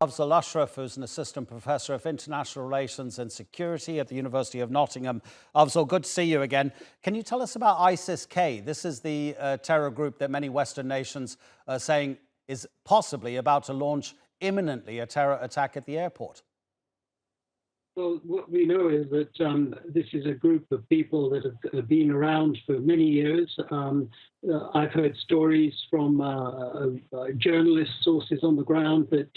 Afzal Ashraf, who's an assistant professor of international relations and security at the University of Nottingham. Afzal, good to see you again. Can you tell us about ISIS-K? This is the terror group that many Western nations are saying is possibly about to launch imminently a terror attack at the airport. Well, what we know is that this is a group of people that have been around for many years. I've heard stories from journalist sources on the ground that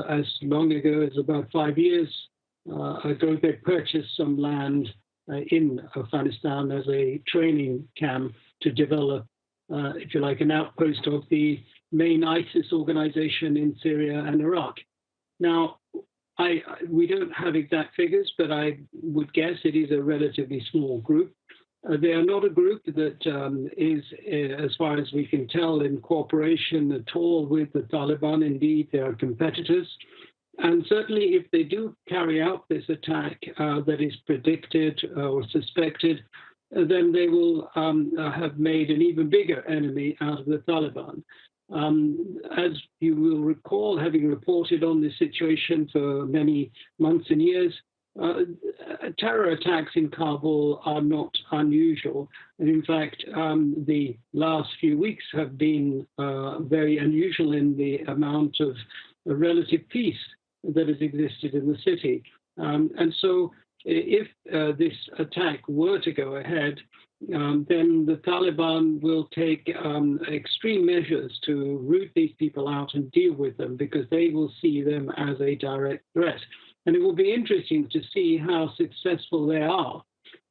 as long ago as about 5 years ago, they purchased some land in Afghanistan as a training camp to develop, if you like, an outpost of the main ISIS organization in Syria and Iraq. Now, we don't have exact figures, but I would guess it is a relatively small group. They are not a group that is, as far as we can tell, in cooperation at all with the Taliban. Indeed, they are competitors. And certainly if they do carry out this attack that is predicted or suspected, then they will have made an even bigger enemy out of the Taliban. As you will recall, having reported on this situation for many months and years, terror attacks in Kabul are not unusual. And in fact, the last few weeks have been very unusual in the amount of relative peace that has existed in the city. And so if this attack were to go ahead, then the Taliban will take extreme measures to root these people out and deal with them, because they will see them as a direct threat. And it will be interesting to see how successful they are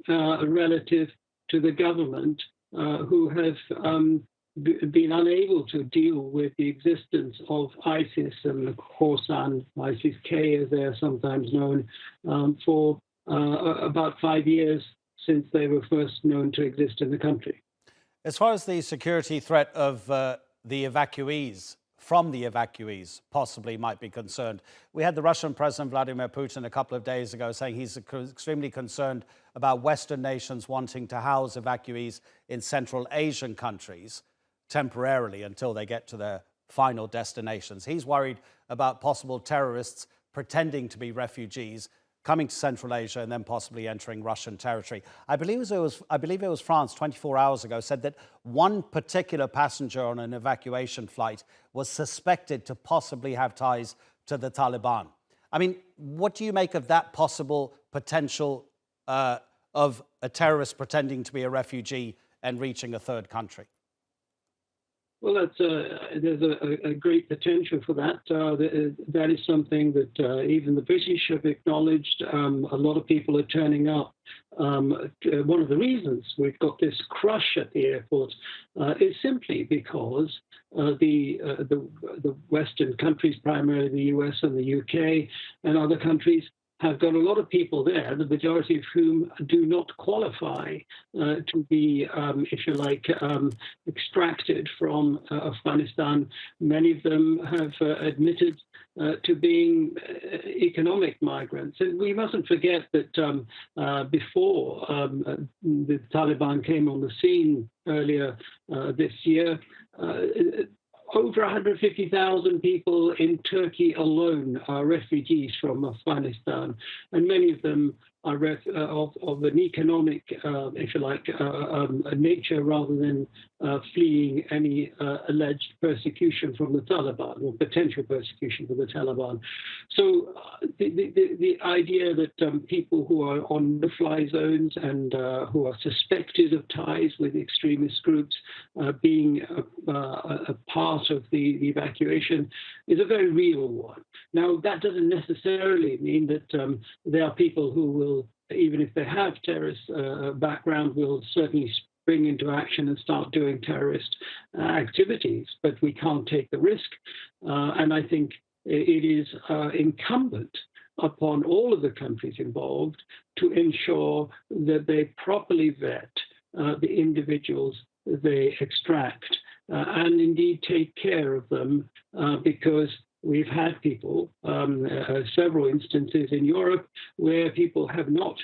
relative to the government, who have been unable to deal with the existence of ISIS and the Khorasan, ISIS-K as they are sometimes known, for about 5 years since they were first known to exist in the country. As far as the security threat of the evacuees, from the evacuees, possibly might be concerned, we had the Russian President Vladimir Putin a couple of days ago saying he's extremely concerned about Western nations wanting to house evacuees in Central Asian countries temporarily until they get to their final destinations. He's worried about possible terrorists pretending to be refugees coming to Central Asia and then possibly entering Russian territory. I believe it was France 24 hours ago said that one particular passenger on an evacuation flight was suspected to possibly have ties to the Taliban. I mean, what do you make of that possible potential of a terrorist pretending to be a refugee and reaching a third country? Well, there's a great potential for that. That is something that even the British have acknowledged. A lot of people are turning up. One of the reasons we've got this crush at the airport is simply because the Western countries, primarily the US and the UK and other countries, have got a lot of people there, the majority of whom do not qualify to be, if you like, extracted from Afghanistan. Many of them have admitted to being economic migrants. And we mustn't forget that before the Taliban came on the scene earlier this year, over 150,000 people in Turkey alone are refugees from Afghanistan, and many of them are of an economic, if you like, nature rather than fleeing any alleged persecution from the Taliban or potential persecution from the Taliban. So the idea that people who are on no-fly zones and who are suspected of ties with extremist groups being a part of the evacuation is a very real one. Now, that doesn't necessarily mean that there are people who will, even if they have terrorist background, will certainly spring into action and start doing terrorist activities, but we can't take the risk. And I think it is incumbent upon all of the countries involved to ensure that they properly vet the individuals they extract and indeed take care of them, because we've had people, several instances in Europe where people have not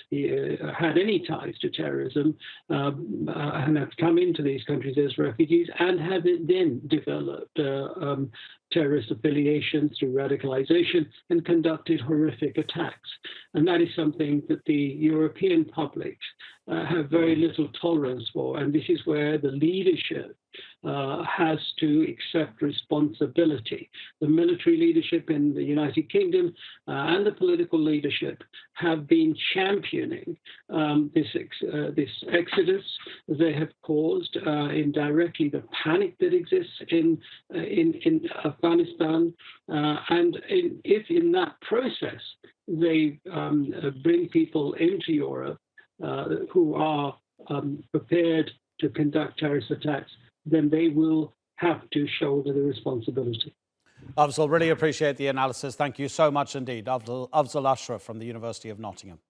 had any ties to terrorism and have come into these countries as refugees and have then developed terrorist affiliations through radicalization and conducted horrific attacks. And that is something that the European public have very little tolerance for. And this is where the leadership has to accept responsibility. The military leadership in the United Kingdom and the political leadership have been championing this exodus. They have caused indirectly the panic that exists in Afghanistan. If in that process they bring people into Europe who are prepared to conduct terrorist attacks, then they will have to shoulder the responsibility. Afzal, really appreciate the analysis. Thank you so much indeed. Afzal Ashraf from the University of Nottingham.